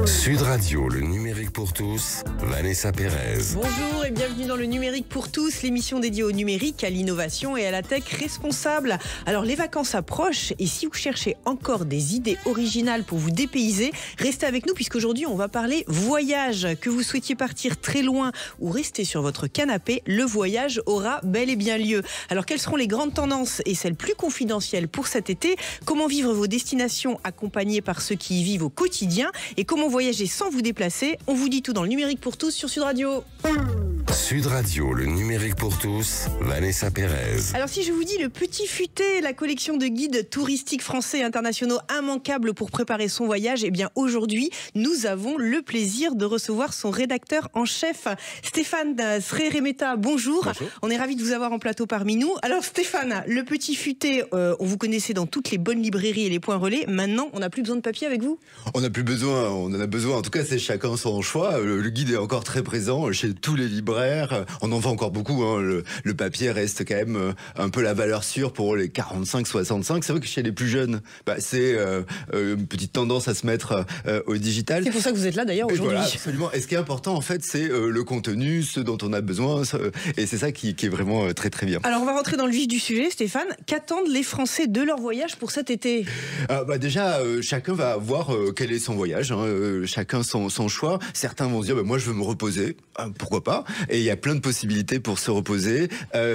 Sud Radio, le numérique pour tous, Vanessa Pérez. Bonjour et bienvenue dans le numérique pour tous, l'émission dédiée au numérique, à l'innovation et à la tech responsable. Alors les vacances approchent et si vous cherchez encore des idées originales pour vous dépayser, restez avec nous puisqu'aujourd'hui on va parler voyage. Que vous souhaitiez partir très loin ou rester sur votre canapé, le voyage aura bel et bien lieu. Alors quelles seront les grandes tendances et celles plus confidentielles pour cet été? Comment vivre vos destinations accompagnées par ceux qui y vivent au quotidien? Et comment voyager sans vous déplacer? On vous dit tout dans le numérique pour tous sur Sud Radio. Sud Radio, le numérique pour tous, Vanessa Pérez. Alors si je vous dis le Petit Futé, la collection de guides touristiques français et internationaux immanquables pour préparer son voyage, eh bien aujourd'hui, nous avons le plaisir de recevoir son rédacteur en chef, Stéphane Sreremeta. Bonjour. On est ravis de vous avoir en plateau parmi nous. Alors Stéphane, le Petit Futé, on vous connaissait dans toutes les bonnes librairies et les points relais. Maintenant, on n'a plus besoin de papier avec vous? On n'a plus besoin, on en a besoin. En tout cas, c'est chacun son choix. Le guide est encore très présent chez tous les libraires. On en vend encore beaucoup. Le papier reste quand même un peu la valeur sûre pour les 45-65. C'est vrai que chez les plus jeunes, c'est une petite tendance à se mettre au digital. C'est pour ça que vous êtes là d'ailleurs aujourd'hui. Voilà, absolument. Et ce qui est important, en fait, c'est le contenu, ce dont on a besoin. Et c'est ça qui est vraiment très très bien. Alors, on va rentrer dans le vif du sujet, Stéphane. Qu'attendent les Français de leur voyage pour cet été? Déjà, chacun va voir quel est son voyage. Chacun son choix. Certains vont se dire, moi, je veux me reposer. Pourquoi pas? Et il y a plein de possibilités pour se reposer.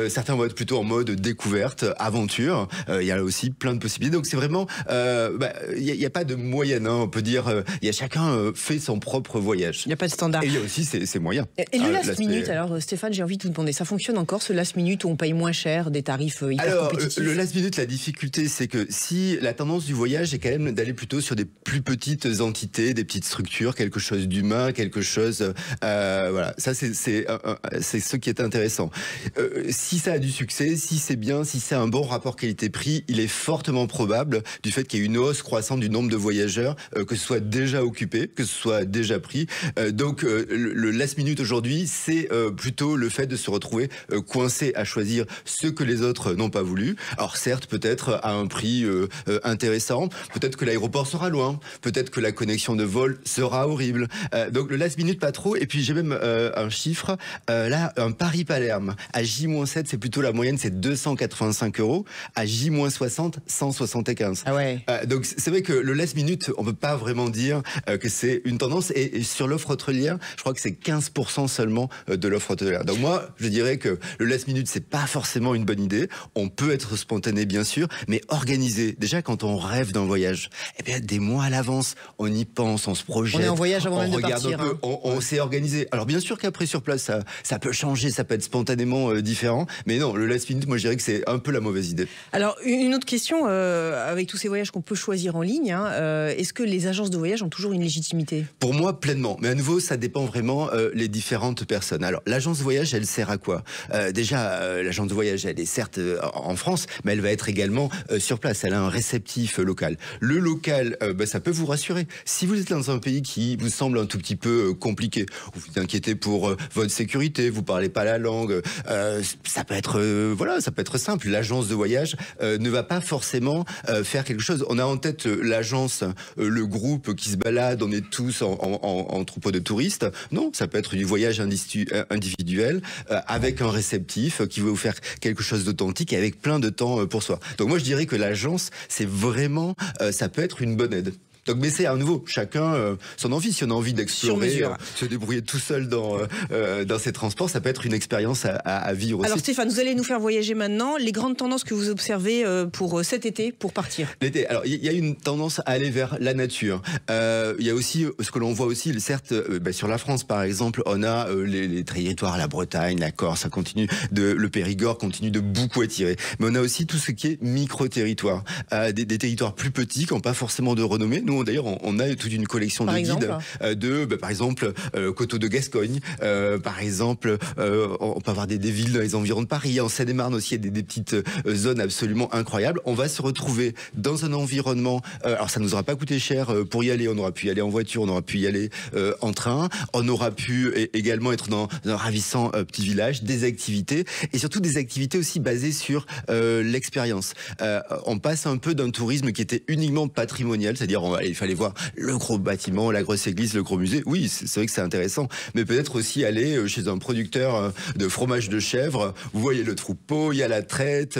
Certains vont être plutôt en mode découverte, aventure. Il y a aussi plein de possibilités. Donc c'est vraiment, il n'y a pas de moyenne. On peut dire, chacun fait son propre voyage. Il n'y a pas de standard. Et il y a aussi ses moyens. Et le last minute, alors Stéphane, j'ai envie de vous demander, ça fonctionne encore ce last minute où on paye moins cher, des tarifs hyper compétitifs? Le last minute, la difficulté, c'est que si la tendance du voyage est quand même d'aller plutôt sur des plus petites entités, des petites structures, quelque chose d'humain, quelque chose, voilà. Ça, c'est ce qui est intéressant. Si ça a du succès, si c'est bien, si c'est un bon rapport qualité-prix, il est fortement probable du fait qu'il y ait une hausse croissante du nombre de voyageurs, que ce soit déjà occupé, que ce soit déjà pris. Donc, le last minute aujourd'hui, c'est plutôt le fait de se retrouver coincé à choisir ce que les autres n'ont pas voulu. Alors certes, peut-être à un prix intéressant, peut-être que l'aéroport sera loin, peut-être que la connexion de vol sera horrible. Donc le last minute, pas trop. Et puis j'ai même un chiffre, là, un Paris-Palerme à J-7, c'est plutôt la moyenne, c'est 285 €. À J-60, 175. Ah ouais. Donc c'est vrai que le last minute, on peut pas vraiment dire que c'est une tendance. Et sur l'offre hôtelière, je crois que c'est 15% seulement de l'offre hôtelière. Donc moi, je dirais que le last minute, c'est pas forcément une bonne idée. On peut être spontané, bien sûr, mais organisé. Déjà, quand on rêve d'un voyage, des mois à l'avance, on y pense, on se projette. On est en voyage avant même de partir. On s'est organisé. Alors bien sûr qu'après sur place, ça peut changer, ça peut être spontanément différent. Mais non, le last minute, moi je dirais que c'est un peu la mauvaise idée. Alors une autre question, avec tous ces voyages qu'on peut choisir en ligne, est-ce que les agences de voyage ont toujours une légitimité? Pour moi, pleinement. Mais à nouveau, ça dépend vraiment les différentes personnes. Alors l'agence de voyage, elle sert à quoi? Déjà, l'agence de voyage, elle est certes en France, mais elle va être également sur place. Elle a un réceptif local. Le local, ça peut vous rassurer. Si vous êtes dans un pays qui vous semble un tout petit peu compliqué, vous vous inquiétez pour votre sécurité, vous parlez pas la langue, ça peut être ça peut être simple. L'agence de voyage ne va pas forcément faire quelque chose. On a en tête l'agence, le groupe qui se balade, on est tous en troupeau de touristes. Non, ça peut être du voyage individuel avec un réceptif qui veut vous faire quelque chose d'authentique et avec plein de temps pour soi. Donc moi je dirais que l'agence, c'est vraiment, ça peut être une bonne aide. Donc, mais c'est à nouveau, chacun son envie. Si on a envie d'explorer, se débrouiller tout seul dans ses transports, ça peut être une expérience à vivre aussi. Alors Stéphane, vous allez nous faire voyager maintenant. Les grandes tendances que vous observez pour cet été, pour partir? L'été, alors il y a une tendance à aller vers la nature. Il y a aussi ce que l'on voit aussi, certes, sur la France par exemple, on a les territoires, la Bretagne, la Corse, ça continue le Périgord continue de beaucoup attirer. Mais on a aussi tout ce qui est micro-territoire, des territoires plus petits qui n'ont pas forcément de renommée. Nous, d'ailleurs, on a toute une collection de guides par exemple, Coteaux de Gascogne, par exemple, on peut avoir des villes dans les environs de Paris, en Seine-et-Marne aussi, il y a des petites zones absolument incroyables. On va se retrouver dans un environnement, alors ça nous aura pas coûté cher pour y aller, on aura pu y aller en voiture, on aura pu y aller en train, on aura pu également être dans un ravissant petit village, des activités, et surtout des activités aussi basées sur l'expérience. On passe un peu d'un tourisme qui était uniquement patrimonial, c'est-à-dire il fallait voir le gros bâtiment, la grosse église, le gros musée. Oui, c'est vrai que c'est intéressant, mais peut-être aussi aller chez un producteur de fromage de chèvre. Vous voyez le troupeau, il y a la traite,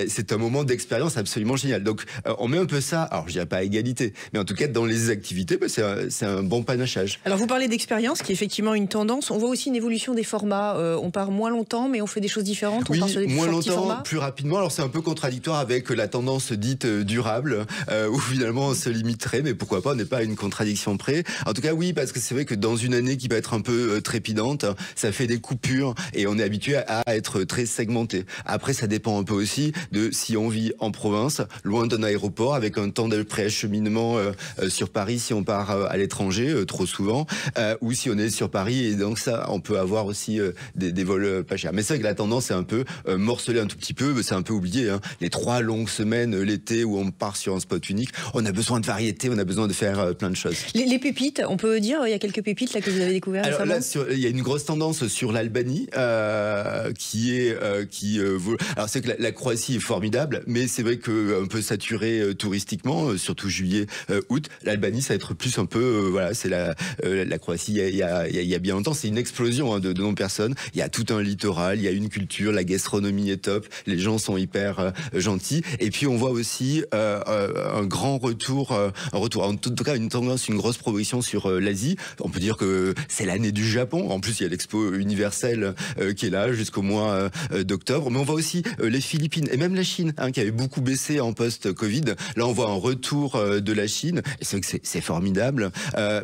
c'est un moment d'expérience absolument génial. Donc on met un peu ça, alors je dirais pas à égalité, mais en tout cas dans les activités, c'est un bon panachage. Alors vous parlez d'expérience, qui est effectivement une tendance. On voit aussi une évolution des formats. On part moins longtemps, mais on fait des choses différentes. Oui, on part sur des moins petits longtemps, formats. plus rapidement. Alors c'est un peu contradictoire avec la tendance dite durable, où finalement on se limiterait, mais pourquoi pas, on n'est pas à une contradiction près. En tout cas oui, parce que c'est vrai que dans une année qui va être un peu trépidante, ça fait des coupures et on est habitué à être très segmenté. Après ça dépend un peu aussi de si on vit en province, loin d'un aéroport, avec un temps de préacheminement sur Paris si on part à l'étranger, trop souvent, ou si on est sur Paris, et donc ça on peut avoir aussi des vols pas chers. Mais c'est vrai que la tendance est un peu morcelée un tout petit peu, c'est un peu oublié, hein. Les 3 longues semaines l'été où on part sur un spot unique, on a besoin de variété, on a besoin de faire plein de choses. Les pépites, on peut dire, il y a quelques pépites là que vous avez découvertes récemment. Alors là, il y a une grosse tendance sur l'Albanie alors c'est que la Croatie est formidable, mais c'est vrai que un peu saturé touristiquement, surtout juillet, août. L'Albanie, ça va être plus un peu, voilà, c'est la Croatie. Il y a bien longtemps, c'est une explosion de noms de personnes. Il y a tout un littoral, il y a une culture, la gastronomie est top, les gens sont hyper gentils. Et puis on voit aussi un grand retour, en tout cas une tendance, une grosse progression sur l'Asie. On peut dire que c'est l'année du Japon. En plus, il y a l'expo universelle qui est là jusqu'au mois d'octobre. Mais on voit aussi les Philippines et même la Chine, hein, qui avait beaucoup baissé en post-Covid. Là, on voit un retour de la Chine. Et c'est vrai que c'est formidable.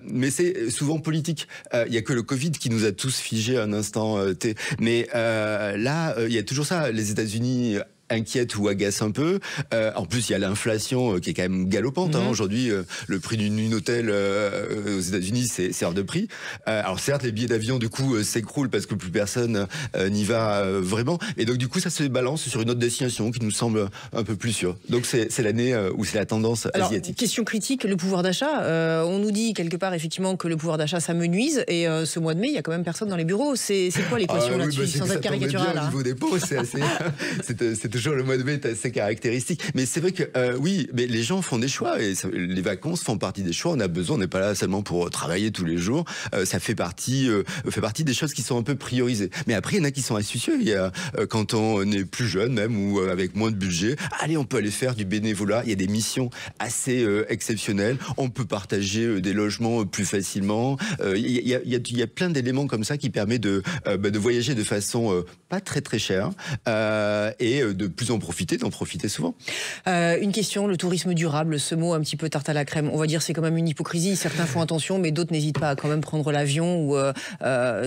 Mais c'est souvent politique. Il y a que le Covid qui nous a tous figé un instant T. Mais là, il y a toujours ça. Les États-Unis inquiète ou agace un peu. En plus, il y a l'inflation qui est quand même galopante. Hein. Aujourd'hui, le prix d'une nuit d'hôtel aux États-Unis, c'est hors de prix. Alors certes, les billets d'avion, du coup, s'écroulent parce que plus personne n'y va vraiment. Et donc, du coup, ça se balance sur une autre destination qui nous semble un peu plus sûre. Donc, c'est l'année où c'est la tendance asiatique. Question critique, le pouvoir d'achat. On nous dit quelque part, effectivement, que le pouvoir d'achat, ça menuise. Et ce mois de mai, il y a quand même personne dans les bureaux. C'est quoi l'équation là-dessus, sans être caricatural au niveau des pots, c'est assez... c'est toujours le mois de mai est assez caractéristique. Mais c'est vrai que oui, mais les gens font des choix et les vacances font partie des choix. On a besoin, on n'est pas là seulement pour travailler tous les jours. Ça fait partie des choses qui sont un peu priorisées. Mais après, il y en a qui sont astucieux. Il y a quand on est plus jeune même ou avec moins de budget, allez, on peut aller faire du bénévolat. Il y a des missions assez exceptionnelles. On peut partager des logements plus facilement. Il y a plein d'éléments comme ça qui permettent de voyager de façon pas très très chère et de plus en profiter, d'en profiter souvent. Une question, le tourisme durable, ce mot un petit peu tarte à la crème, on va dire c'est quand même une hypocrisie, certains font attention mais d'autres n'hésitent pas à quand même prendre l'avion ou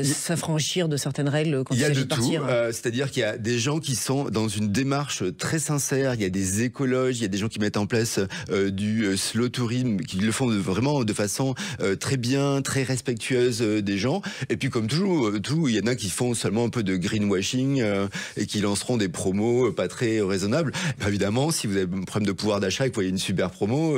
s'affranchir de certaines règles quand il s'agit de partir. C'est-à-dire qu'il y a des gens qui sont dans une démarche très sincère, il y a des écologes, il y a des gens qui mettent en place du slow tourisme, qui le font vraiment de façon très bien, très respectueuse des gens, et puis comme toujours, il y en a qui font seulement un peu de greenwashing et qui lanceront des promos pas très raisonnable. Évidemment, si vous avez un problème de pouvoir d'achat et que vous voyez une super promo,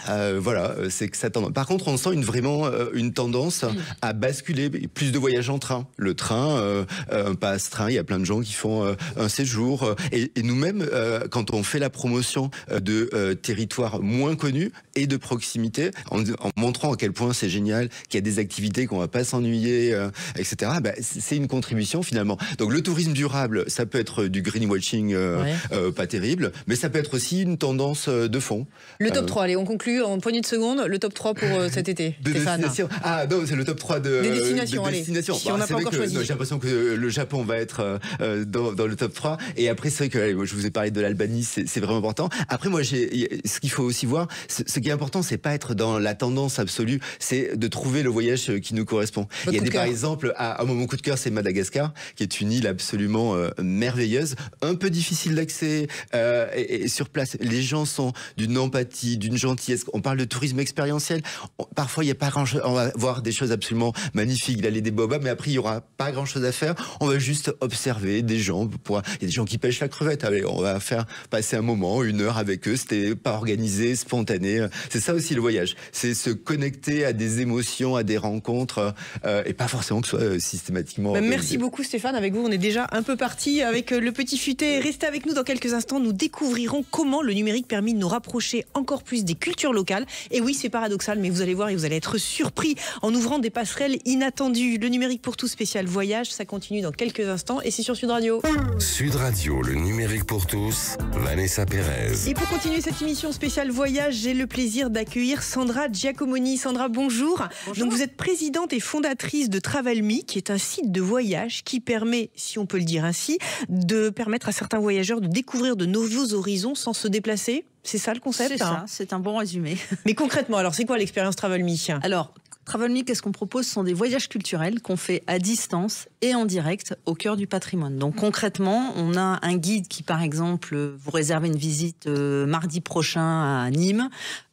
voilà, c'est que ça tend. Par contre, on sent vraiment une tendance à basculer, plus de voyages en train. Le train, un passe-train, il y a plein de gens qui font un séjour. Et nous-mêmes, quand on fait la promotion de territoires moins connus et de proximité, en montrant à quel point c'est génial, qu'il y a des activités qu'on va pas s'ennuyer, etc., c'est une contribution finalement. Donc le tourisme durable, ça peut être du greenwashing pas terrible, mais ça peut être aussi une tendance de fond. Le top 3, allez, on conclut en poignée de secondes, le top 3 pour cet été, Stéphane. Ah non, c'est le top 3 des destinations. Si on n'a pas encore choisi. J'ai l'impression que le Japon va être dans le top 3, et après c'est vrai que je vous ai parlé de l'Albanie, c'est vraiment important. Après moi, ce qu'il faut aussi voir, ce qui est important, c'est pas être dans la tendance absolue, c'est de trouver le voyage qui nous correspond. Il y a par exemple, mon coup de cœur, c'est Madagascar, qui est une île absolument merveilleuse, un peu difficile d'accès, et sur place, les gens sont d'une empathie, d'une gentillesse. On parle de tourisme expérientiel. Parfois, il n'y a pas grand-chose. On va voir des choses absolument magnifiques, d'aller des boabas, mais après, il n'y aura pas grand-chose à faire. On va juste observer des gens. Il y a des gens qui pêchent la crevette. Allez, on va faire passer un moment, 1 heure avec eux. C'était pas organisé, spontané. C'est ça aussi le voyage. C'est se connecter à des émotions, à des rencontres, et pas forcément que ce soit systématiquement organisé. Merci beaucoup, Stéphane. Avec vous, on est déjà un peu parti avec le petit futé. restez avec nous dans quelques instants. Nous découvrirons comment le numérique permet de nous rapprocher encore plus des cultures locales. Et oui, c'est paradoxal, mais vous allez voir et vous allez être surpris en ouvrant des passerelles inattendues. Le numérique pour tous spécial voyage, ça continue dans quelques instants et c'est sur Sud Radio. Sud Radio, le numérique pour tous, Vanessa Pérez. Et pour continuer cette émission spéciale voyage, j'ai le plaisir d'accueillir Sandra Giacomoni. Sandra, bonjour. Donc vous êtes présidente et fondatrice de Travel.me, qui est un site de voyage qui permet, si on peut le dire ainsi, de permettre à certains voyageurs de découvrir de nouveaux horizons sans se déplacer. C'est ça le concept? C'est ça, c'est un bon résumé. Mais concrètement, alors c'est quoi l'expérience Travel.me? Alors, Travel.me, qu'est-ce qu'on propose? Ce sont des voyages culturels qu'on fait à distance et en direct au cœur du patrimoine. Donc concrètement, on a un guide qui, par exemple, vous réservez une visite mardi prochain à Nîmes.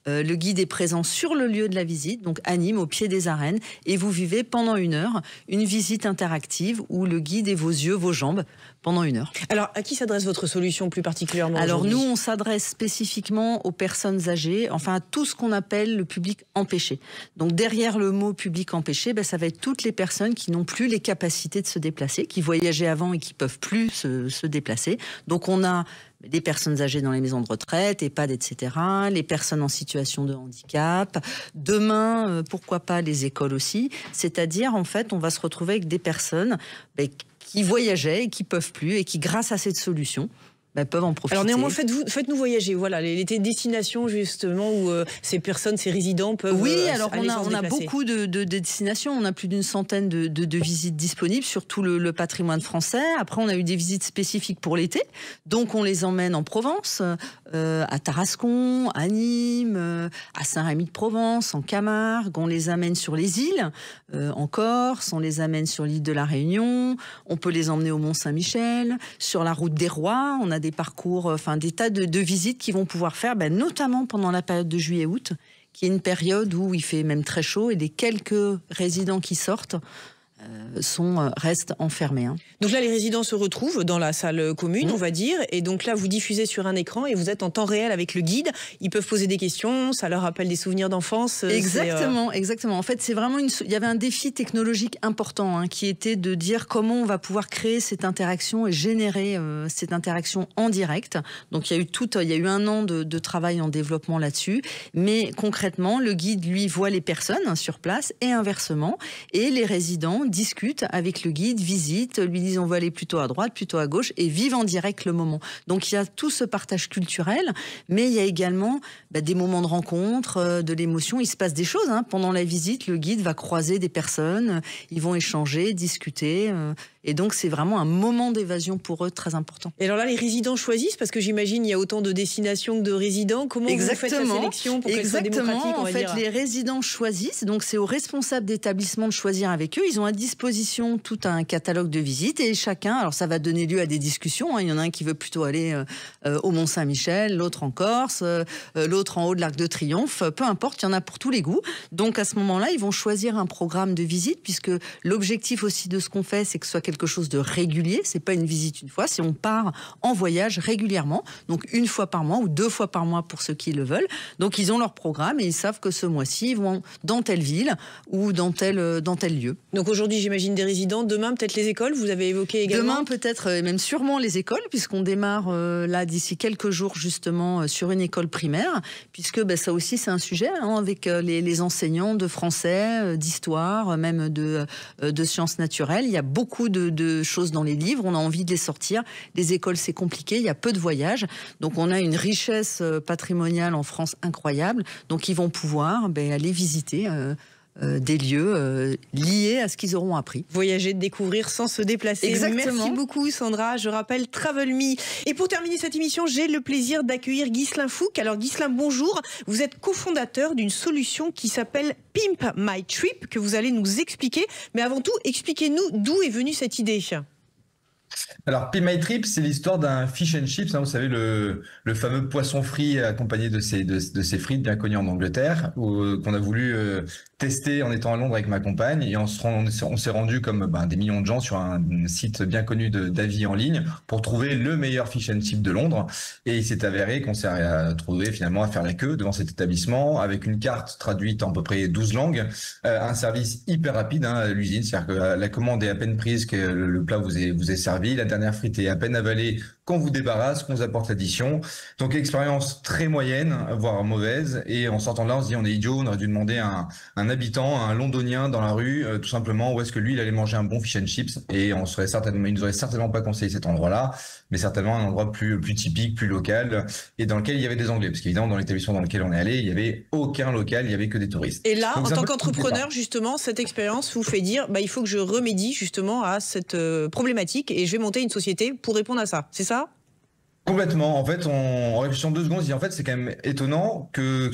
Le guide est présent sur le lieu de la visite, donc à Nîmes, au pied des arènes, et vous vivez pendant 1 heure une visite interactive où le guide est vos yeux, vos jambes, pendant 1 heure. Alors, à qui s'adresse votre solution plus particulièrement? Alors nous, on s'adresse spécifiquement aux personnes âgées, enfin à tout ce qu'on appelle le public empêché. Donc derrière le mot public empêché, ça va être toutes les personnes qui n'ont plus les capacités de se déplacer, qui voyageaient avant et qui peuvent plus se déplacer. Donc on a des personnes âgées dans les maisons de retraite, EHPAD, etc., les personnes en situation de handicap. Demain, pourquoi pas les écoles aussi. C'est-à-dire, en fait, on va se retrouver avec des personnes qui voyageaient et qui peuvent plus et qui, grâce à cette solution, peuvent en profiter. Alors néanmoins, faites-nous voyager. Voilà, les destinations justement où ces personnes, ces résidents peuvent. Oui, alors aller on a beaucoup de destinations. On a plus d'une centaine de visites disponibles sur tout le patrimoine français. Après, on a eu des visites spécifiques pour l'été. Donc, on les emmène en Provence, à Tarascon, à Nîmes, à Saint-Rémy-de-Provence, en Camargue. On les amène sur les îles, en Corse. On les amène sur l'île de la Réunion. On peut les emmener au Mont-Saint-Michel, sur la route des Rois. On a des parcours, des tas de visites qu'ils vont pouvoir faire, notamment pendant la période de juillet-août, qui est une période où il fait même très chaud et les quelques résidents qui sortent restent enfermés. Donc là, les résidents se retrouvent dans la salle commune, on va dire, et donc là, vous diffusez sur un écran et vous êtes en temps réel avec le guide. Ils peuvent poser des questions, ça leur rappelle des souvenirs d'enfance. Exactement. En fait, c'est vraiment il y avait un défi technologique important qui était de dire comment on va pouvoir créer cette interaction et générer cette interaction en direct. Donc il y a eu 1 an de travail en développement là-dessus, mais concrètement, le guide lui voit les personnes sur place et inversement, et les résidents discutent avec le guide, visitent, lui disent on veut aller plutôt à droite, plutôt à gauche, et vivent en direct le moment. Donc il y a tout ce partage culturel, mais il y a également des moments de rencontre, de l'émotion. Il se passe des choses. Pendant la visite, le guide va croiser des personnes, ils vont échanger, discuter. Et donc, c'est vraiment un moment d'évasion pour eux très important. Et alors là, les résidents choisissent, parce que j'imagine il y a autant de destinations que de résidents. Comment vous faites la sélection pour qu'elle soit démocratique? En fait, les résidents choisissent. Donc, c'est aux responsables d'établissement de choisir avec eux. Ils ont à disposition tout un catalogue de visites et chacun, alors ça va donner lieu à des discussions. Il y en a un qui veut plutôt aller au Mont-Saint-Michel, l'autre en Corse, l'autre en haut de l'Arc de Triomphe. Peu importe, il y en a pour tous les goûts. Donc, à ce moment-là, ils vont choisir un programme de visite, puisque l'objectif aussi de ce qu'on fait, c'est que ce soit quelque chose de régulier. C'est pas une visite une fois, c'est on part en voyage régulièrement, donc 1 fois par mois ou 2 fois par mois pour ceux qui le veulent. Donc ils ont leur programme et ils savent que ce mois-ci ils vont dans telle ville ou dans tel lieu. Donc aujourd'hui, j'imagine des résidents, demain peut-être les écoles, vous avez évoqué également. Demain peut-être, et même sûrement les écoles, puisqu'on démarre là d'ici quelques jours justement sur une école primaire, puisque ça aussi c'est un sujet avec les enseignants de français, d'histoire, même de sciences naturelles. Il y a beaucoup de choses dans les livres, on a envie de les sortir. Les écoles, c'est compliqué, il y a peu de voyages. Donc, on a une richesse patrimoniale en France incroyable. Donc, ils vont pouvoir aller visiter des lieux liés à ce qu'ils auront appris. Voyager, découvrir sans se déplacer. Exactement. Merci beaucoup Sandra, je rappelle Travel.me. Et pour terminer cette émission, j'ai le plaisir d'accueillir Ghislain Fouque. Alors Ghislain, bonjour. Vous êtes cofondateur d'une solution qui s'appelle Pimp My Trip, que vous allez nous expliquer. Mais avant tout, expliquez-nous d'où est venue cette idée. Alors, Pimp My Trip, c'est l'histoire d'un fish and chips, vous savez, le fameux poisson frit accompagné de ces frites bien connues en Angleterre, qu'on a voulu tester en étant à Londres avec ma compagne, et on s'est rendu comme des millions de gens sur un site bien connu d'avis en ligne pour trouver le meilleur fish and chips de Londres. Et il s'est avéré qu'on s'est retrouvé finalement à faire la queue devant cet établissement avec une carte traduite en à peu près 12 langues, un service hyper rapide à l'usine, c'est-à-dire que la commande est à peine prise que le plat vous est servi, la dernière frite est à peine avalée qu'on vous débarrasse, qu'on vous apporte l'addition. Donc expérience très moyenne, voire mauvaise. Et en sortant de là, on se dit on est idiot, on aurait dû demander à un habitant, un londonien dans la rue, tout simplement, où est-ce que lui, il allait manger un bon fish and chips. Et il nous aurait certainement pas conseillé cet endroit-là, mais certainement un endroit plus typique, plus local, et dans lequel il y avait des Anglais. Parce qu'évidemment, dans l'établissement dans lequel on est allé, il y avait aucun local, il y avait que des touristes. Et là, donc, en tant qu'entrepreneur, justement, cette expérience vous fait dire, il faut que je remédie justement à cette problématique et je vais monter une société pour répondre à ça. C'est ça ? Complètement. En fait, en réfléchissant 2 secondes, on se dit, en fait, c'est quand même étonnant que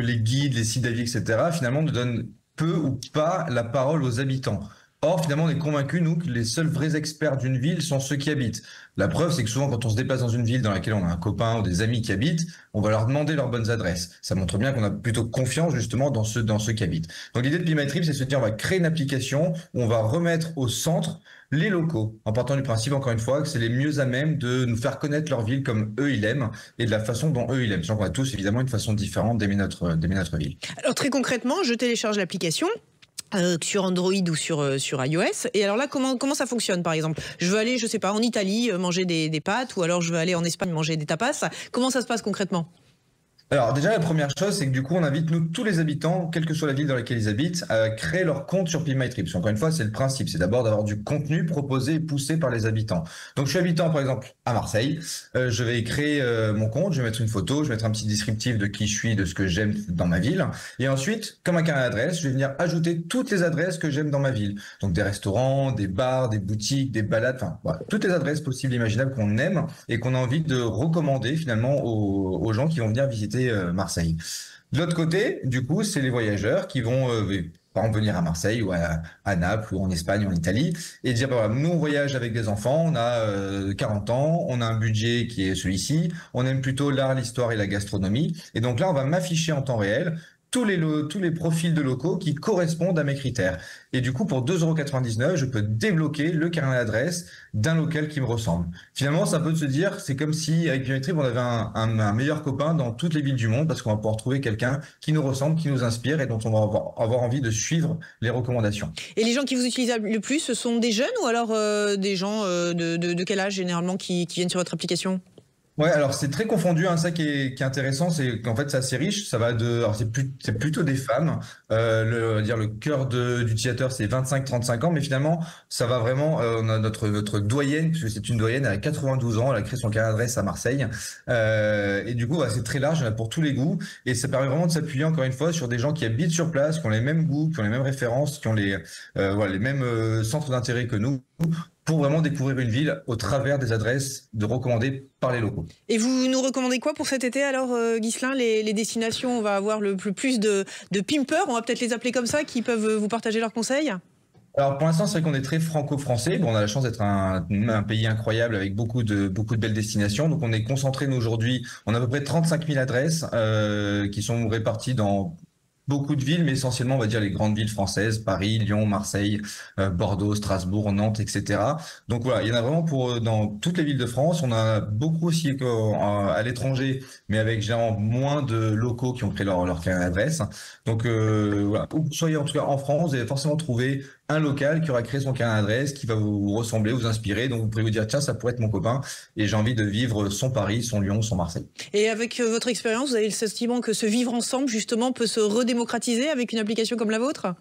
les guides, les sites d'avis, etc., finalement, ne donnent peu ou pas la parole aux habitants. Or, finalement, on est convaincus, nous, que les seuls vrais experts d'une ville sont ceux qui habitent. La preuve, c'est que souvent, quand on se déplace dans une ville dans laquelle on a un copain ou des amis qui habitent, on va leur demander leurs bonnes adresses. Ça montre bien qu'on a plutôt confiance, justement, dans ceux qui habitent. Donc, l'idée de Be My Trip, c'est de se dire, on va créer une application où on va remettre au centre les locaux, en partant du principe, encore une fois, que c'est les mieux à même de nous faire connaître leur ville comme eux, ils l'aiment, et de la façon dont eux, ils l'aiment. Sachant qu'on a tous, évidemment, une façon différente d'aimer notre ville. Alors, très concrètement, je télécharge l'application. Sur Android ou sur iOS. Et alors là, comment ça fonctionne, par exemple ? Je veux aller, je sais pas, en Italie manger des pâtes, ou alors je veux aller en Espagne manger des tapas. Comment ça se passe concrètement ? Alors déjà, la première chose, c'est que du coup, on invite tous les habitants, quelle que soit la ville dans laquelle ils habitent, à créer leur compte sur Be My Trip. Encore une fois, c'est le principe, c'est d'abord d'avoir du contenu proposé et poussé par les habitants. Donc je suis habitant, par exemple, à Marseille, je vais créer mon compte, je vais mettre une photo, je vais mettre un petit descriptif de qui je suis, de ce que j'aime dans ma ville. Et ensuite, comme un carnet d'adresses, je vais venir ajouter toutes les adresses que j'aime dans ma ville. Donc des restaurants, des bars, des boutiques, des balades, enfin voilà, toutes les adresses possibles et imaginables qu'on aime et qu'on a envie de recommander finalement aux gens qui vont venir visiter Marseille. De l'autre côté, du coup, c'est les voyageurs qui vont par exemple venir à Marseille ou à Naples ou en Espagne ou en Italie et dire voilà, nous on voyage avec des enfants, on a 40 ans, on a un budget qui est celui-ci, on aime plutôt l'art, l'histoire et la gastronomie. Et donc là, on va m'afficher en temps réel tous les profils de locaux qui correspondent à mes critères. Et du coup, pour 2,99 €, je peux débloquer le carnet d'adresse d'un local qui me ressemble. Finalement, ça peut se dire, c'est comme si avec Be My Trip, on avait un meilleur copain dans toutes les villes du monde parce qu'on va pouvoir trouver quelqu'un qui nous ressemble, qui nous inspire et dont on va avoir envie de suivre les recommandations. Et les gens qui vous utilisent le plus, ce sont des jeunes ou alors des gens de quel âge généralement qui viennent sur votre application ? Ouais, alors c'est très confondu, hein. Ça qui est intéressant, c'est qu'en fait c'est assez riche. Ça va alors c'est plutôt des femmes. Le cœur d'utilisateur c'est 25-35 ans, mais finalement ça va vraiment. On a notre doyenne, puisque c'est une doyenne, elle a 92 ans, elle a créé son carnet d'adresse à Marseille. Et du coup, c'est très large, il y en a pour tous les goûts, et ça permet vraiment de s'appuyer encore une fois sur des gens qui habitent sur place, qui ont les mêmes goûts, qui ont les mêmes références, qui ont les mêmes centres d'intérêt que nous, pour vraiment découvrir une ville au travers des adresses recommandées par les locaux. Et vous nous recommandez quoi pour cet été alors, Ghislain ? Les destinations, on va avoir le plus de pimpers, on va peut-être les appeler comme ça, qui peuvent vous partager leurs conseils ? Alors pour l'instant, c'est vrai qu'on est très franco-français. Bon, on a la chance d'être un pays incroyable avec beaucoup de belles destinations. Donc on est concentré, nous, aujourd'hui, on a à peu près 35 000 adresses qui sont réparties dans beaucoup de villes, mais essentiellement, on va dire les grandes villes françaises, Paris, Lyon, Marseille, Bordeaux, Strasbourg, Nantes, etc. Donc voilà, il y en a vraiment dans toutes les villes de France. On a beaucoup aussi à l'étranger, mais avec généralement moins de locaux qui ont créé leur carnet d'adresse. Donc voilà, où vous soyez en tout cas en France, vous allez forcément trouver un local qui aura créé son carnet d'adresse, qui va vous ressembler, vous inspirer. Donc vous pourrez vous dire, tiens, ça pourrait être mon copain et j'ai envie de vivre son Paris, son Lyon, son Marseille. Et avec votre expérience, vous avez le sentiment que ce vivre ensemble, justement, peut se redémocratiser avec une application comme la vôtre ?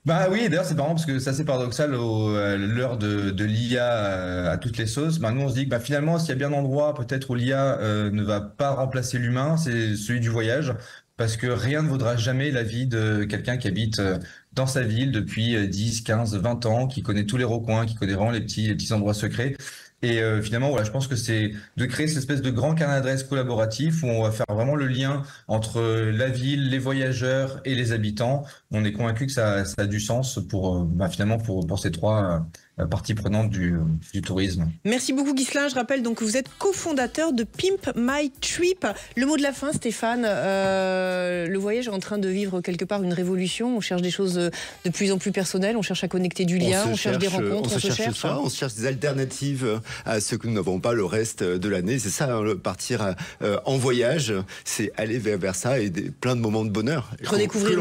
Bah oui, d'ailleurs c'est marrant parce que c'est assez paradoxal à l'heure de l'IA à toutes les sauces. Nous on se dit que finalement s'il y a bien un endroit peut-être où l'IA ne va pas remplacer l'humain, c'est celui du voyage. Parce que rien ne vaudra jamais la vie de quelqu'un qui habite dans sa ville depuis 10, 15, 20 ans, qui connaît tous les recoins, qui connaît vraiment les petits endroits secrets. Et finalement, voilà, je pense que c'est de créer cette espèce de grand carnet d'adresses collaboratif où on va faire vraiment le lien entre la ville, les voyageurs et les habitants. On est convaincu que ça a du sens finalement pour ces trois partie prenante du tourisme. Merci beaucoup Ghislain. Je rappelle donc que vous êtes cofondateur de Pimp My Trip. Le mot de la fin, Stéphane. Le voyage est en train de vivre quelque part une révolution. On cherche des choses de plus en plus personnelles. On cherche à connecter du lien. On cherche des rencontres. On se cherche ça. On cherche des alternatives à ce que nous n'avons pas le reste de l'année. C'est ça, partir en voyage, c'est aller vers ça et plein de moments de bonheur. Redécouvrir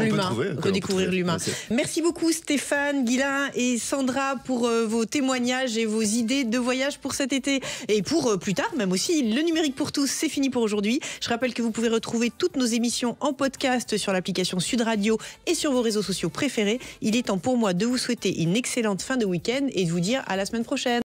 l'humain. Merci beaucoup Stéphane, Ghislain et Sandra pour vos témoignages et vos idées de voyage pour cet été et pour plus tard, même aussi. Le numérique pour tous, c'est fini pour aujourd'hui. Je rappelle que vous pouvez retrouver toutes nos émissions en podcast sur l'application Sud Radio et sur vos réseaux sociaux préférés. Il est temps pour moi de vous souhaiter une excellente fin de week-end et de vous dire à la semaine prochaine.